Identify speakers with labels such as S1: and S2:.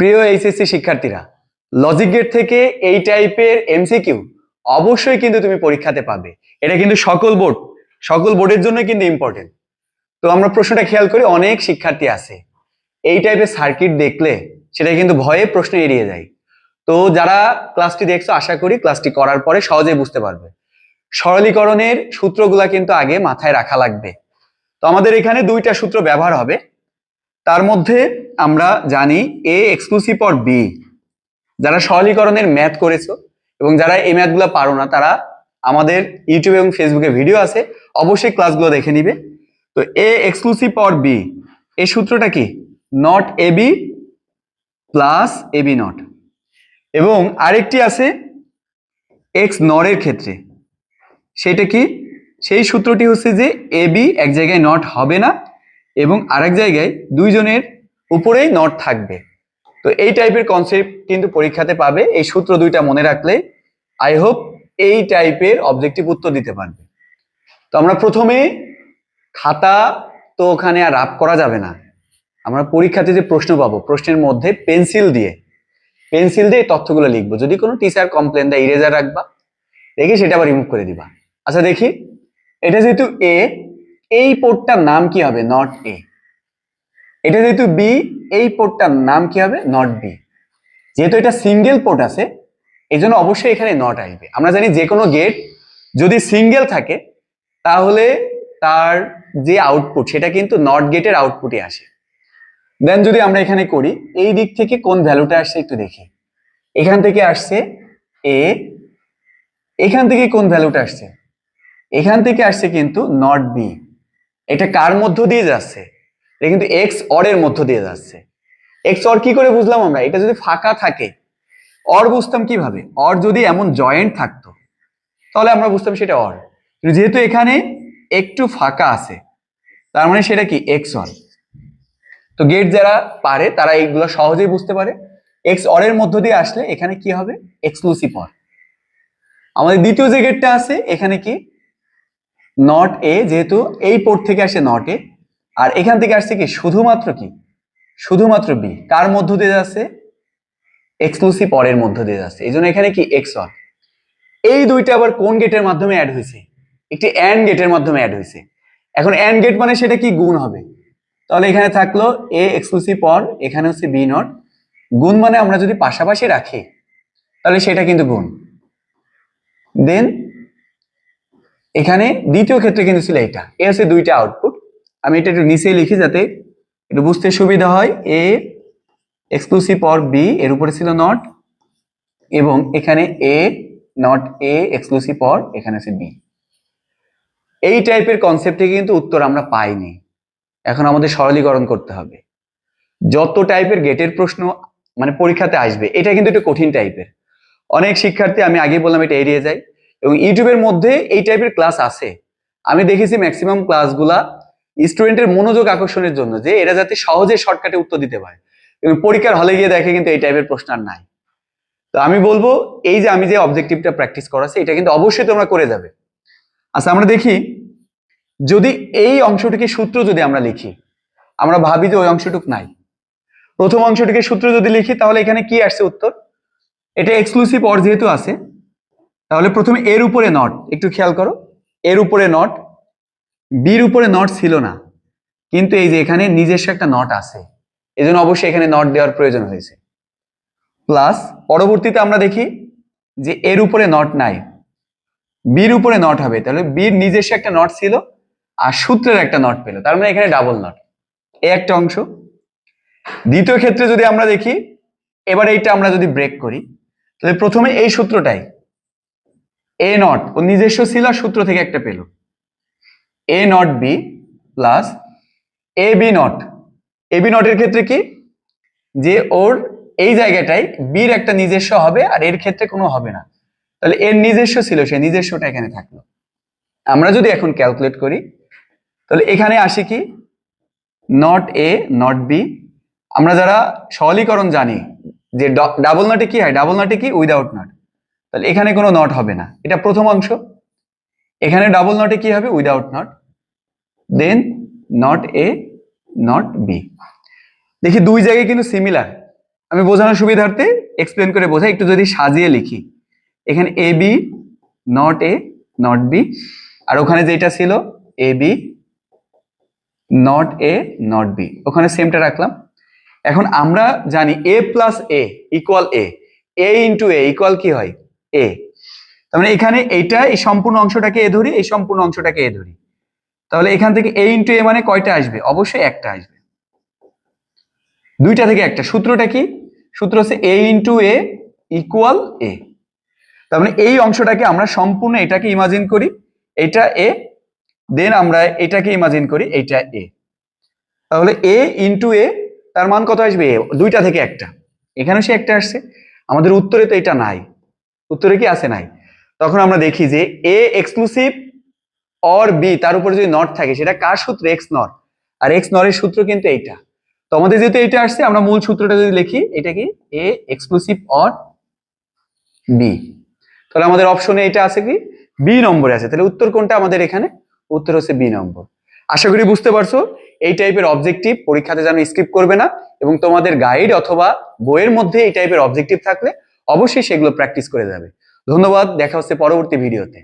S1: প্রিয় এইচএসসি শিক্ষার্থীরা, logic gate থেকে এই টাইপের এমসিকিউ অবশ্যই কিন্তু তুমি পরীক্ষাতে পাবে। এটা কিন্তু সকল বোর্ডের জন্য কিন্তু ইম্পর্টেন্ট। তো আমরা প্রশ্নটা খেয়াল করি, অনেক শিক্ষার্থী আছে এই টাইপের সার্কিট দেখলে সেটা কিন্তু ভয়ে প্রশ্ন এড়িয়ে যায়। তো যারা ক্লাসটি দেখছো, আশা করি ক্লাসটি করার পরে সহজেই বুঝতে পারবে। সরলীকরণের সূত্রগুলা কিন্তু আগে মাথায় রাখা লাগবে। তো আমাদের এখানে দুইটা সূত্র ব্যবহার হবে। তার মধ্যে আমরা জানি এ এক্সক্লুসিভ অর বি। যারা সরলীকরণের ম্যাথ করেছো এবং যারা এই ম্যাথগুলো পারো না, তারা আমাদের ইউটিউব এবং ফেসবুকে ভিডিও আছে, অবশ্যই ক্লাসগুলো দেখে নিবে। তো এ এক্সক্লুসিভ অর বি, এই সূত্রটা কি? Not A B plus A B not. এবং আরেকটি আছে এক্স নরের ক্ষেত্রে, সেটা কি? সেই সূত্রটি হচ্ছে যে এ বি এক জায়গায় নট হবে না এবং আরেক জায়গায় দুইজনের উপরেই নট থাকবে। তো এই টাইপের কনসেপ্ট কিন্তু পরীক্ষাতে পাবে। এই সূত্র দুইটা মনে রাখলে আই হোপ এই টাইপের অবজেক্টিভ উত্তর দিতে পারবে। তো আমরা প্রথমে খাতা তো ওখানে আর রাফ করা যাবে না, আমরা পরীক্ষাতে যে প্রশ্ন পাবো প্রশ্নের মধ্যে পেন্সিল দিয়ে তথ্যগুলো লিখবো। যদি কোনো টিচার কমপ্লেন দেয়, ইরেজার রাখবা, দেখি সেটা আবার রিমুভ করে দিবা। আচ্ছা দেখি, এটা যেহেতু এ, এই পোর্টটার নাম কি হবে? Not A. এটা যেহেতু বি, এই পোর্টটার নাম কি হবে? Not B. যেহেতু এটা সিঙ্গেল পোর্ট আছে, এই জন্য অবশ্যই এখানে নট আসবে। আমরা জানি যে কোনো গেট যদি সিঙ্গেল থাকে তাহলে তার যে আউটপুট সেটা কিন্তু নট গেটের আউটপুটে আসে। দেন যদি আমরা এখানে করি, এই দিক থেকে কোন ভ্যালুটা আসছে একটু দেখি। এখান থেকে আসছে এ, এখান থেকে কোন ভ্যালুটা আসছে? এখান থেকে আসছে কিন্তু নট বি। এটা কার মধ্য দিয়ে যাচ্ছে? এটা কিন্তু এক্স অর এর মধ্য দিয়ে যাচ্ছে। এক্স অর কি করে বুঝলাম আমরা? এটা যদি ফাঁকা থাকে, অর বুঝতাম কিভাবে? অর যদি এমন জয়েন্ট থাকতো তাহলে আমরা বুঝতাম সেটা অর। যেহেতু এখানে একটু ফাঁকা আছে, তার মানে সেটা কি? X or. তো গেট যারা পারে তারা এইগুলো সহজেই বুঝতে পারে। এক্স অর এর মধ্য দিয়ে আসলে এখানে কি হবে? Exclusive or. আমাদের দ্বিতীয় যে গেটটা আছে, এখানে কি? নট এ, যেহেতু এই পোর্ট থেকে আসে নট এ, আর এখান থেকে আসছে কি? শুধুমাত্র কি? শুধুমাত্র বি। কার মধ্য দিয়ে যাচ্ছে? এক্সক্লুসিভ অর এর মধ্য দিয়ে যাচ্ছে, এই জন্য এখানে কি? X or. এই দুইটা আবার কোন গেটের মাধ্যমে অ্যাড হয়েছে? একটি অ্যান্ড গেটের মাধ্যমে অ্যাড হয়েছে। এখন অ্যান্ড গেট মানে সেটা কি? গুণ হবে। তাহলে এখানে থাকলো এ এক্সক্লুসিভ অর, এখানে হচ্ছে বি নট। গুণ মানে আমরা যদি পাশাপাশি রাখি তাহলে সেটা কিন্তু গুণ। দেন এখানে দ্বিতীয় ক্ষেত্রে কিন্তু ছিল এটা, এ হচ্ছে দুইটা আউটপুট। আমি এটা একটু নিচে লিখি যাতে একটু বুঝতে সুবিধা হয়। এ এক্সক্লুসিভ অর বি, এর উপরে ছিল নট, এবং এখানে এ নট এ এক্সক্লুসিভ অর, এখানে আছে বি। এই টাইপের কনসেপ্টে কিন্তু উত্তর আমরা পাইনি। এখন আমাদের সরলীকরণ করতে হবে। যত টাইপের গেটের প্রশ্ন মানে পরীক্ষাতে আসবে, এটা কিন্তু একটু কঠিন টাইপের। অনেক শিক্ষার্থী, আমি আগে বললাম, এটা এড়িয়ে যায়। এবং ইউটিউবের মধ্যে এই টাইপের ক্লাস আছে, আমি দেখেছি ম্যাক্সিমাম ক্লাসগুলা স্টুডেন্টের মনোযোগ আকর্ষণের জন্য, যে এরা যাতে সহজে শর্টকাটে উত্তর দিতে পারে। এবং পরীক্ষার হলে গিয়ে দেখে কিন্তু এই টাইপের প্রশ্ন আর নাই। তো আমি বলবো, এই যে আমি যে অবজেক্টিভটা প্র্যাকটিস করাচ্ছি, এটা কিন্তু অবশ্যই তোমরা করে যাবে। আচ্ছা আমরা দেখি, যদি এই অংশটিকে সূত্র যদি আমরা লিখি, আমরা ভাবি যে ওই অংশটুক নাই, প্রথম অংশটিকে সূত্র যদি লিখি তাহলে এখানে কি আসছে উত্তর? এটা এক্সক্লুসিভ অর যেহেতু আছে, তাহলে প্রথমে এর উপরে নট, একটু খেয়াল করো, এর উপরে নট, বির উপরে নট ছিল না, কিন্তু এই যে এখানে নিজস্ব একটা নট আছে, এজন্য অবশ্যই এখানে নট দেওয়ার প্রয়োজন হয়েছে। প্লাস পরবর্তীতে আমরা দেখি যে এর উপরে নট নাই, বির উপরে নট হবে, তাহলে বির নিজস্ব একটা নট ছিল আর সূত্রের একটা নট পেল, তার মানে এখানে ডাবল নট, এই একটা অংশ। দ্বিতীয় ক্ষেত্রে যদি আমরা দেখি, এবার এইটা আমরা যদি ব্রেক করি, তাহলে প্রথমে এই সূত্রটাই এ নট ও নিজস্ব ছিল, সূত্র থেকে একটা পেল, A not B plus A B not. A B নটের ক্ষেত্রে কি? যে ওর এই জায়গাটায় বির একটা নিজস্ব হবে আর এর ক্ষেত্রে কোনো হবে না, তাহলে এর নিজস্ব ছিল, সে নিজস্বটা এখানে থাকলো। আমরা যদি এখন ক্যালকুলেট করি, তাহলে এখানে আসে কি? Not A not B. আমরা যারা সরলীকরণ জানি যে ডাবল নটে কি হয়? ডাবল নটে কি? Without not. তাহলে এখানে কোনো নট হবে না, এটা প্রথম অংশ। এখানে ডাবল নটে কি হবে? Without not. Then not A not B. দেখি দুই জায়গায় কিন্তু সিমিলার, আমি বোঝানোর সুবিধার্থে এক্সপ্লেন করে বোঝাই, একটু যদি সাজিয়ে লিখি, এখানে A B not A not B, আর ওখানে যেটা ছিল A B not A not B, ওখানে সেমটা রাখলাম। এখন আমরা জানি A plus A equal A into A equal কি হয় এ। তার মানে এখানে এইটা, এই সম্পূর্ণ অংশটাকে এ ধরি, এই সম্পূর্ণ অংশটাকে এ ধরি, তাহলে এখান থেকে এ ইন্টু এ মানে কয়টা আসবে? অবশ্যই একটা আসবে, দুইটা থেকে একটা। সূত্রটা কি? সূত্র হচ্ছে এ ইন্টু এ ইকুয়াল এ। তার মানে এই অংশটাকে আমরা সম্পূর্ণ এটাকে ইমাজিন করি, এটা এ, দেন আমরা এটাকে ইমাজিন করি এইটা এ, তাহলে এ ইন্টু এ তার মান কত আসবে? এ, দুইটা থেকে একটা, এখানেও সে একটা আসছে। আমাদের উত্তরে তো এটা নাই, উত্তরে কি আছে? নাই। তখন আমরা দেখি যে এ এক্সক্লুসিভ অর বি, তার উপরে যদি নট থাকে, সেটা কার সূত্র? X not. আর এক্স নরের সূত্র কিন্তু এইটা। তো আমাদের যেহেতু এটা আসছে, আমরা মূল সূত্রটা যদি লিখি, এটা কি এ এক্সক্লুসিভ অর বি, তাহলে আমাদের অপশনে এটা আছে কি বি নম্বরে আছে। তাহলে উত্তর কোনটা আমাদের এখানে? উত্তর হচ্ছে বি নম্বর। আশা করি বুঝতে পারছো। এই টাইপের অবজেক্টিভ পরীক্ষাতে যেন স্কিপ করবে না, এবং তোমাদের গাইড অথবা বইয়ের মধ্যে এই টাইপের অবজেক্টিভ থাকলে অবশ্যই সেগুলো প্র্যাকটিস করে যাবে। ধন্যবাদ, দেখা হচ্ছে পরবর্তী ভিডিওতে।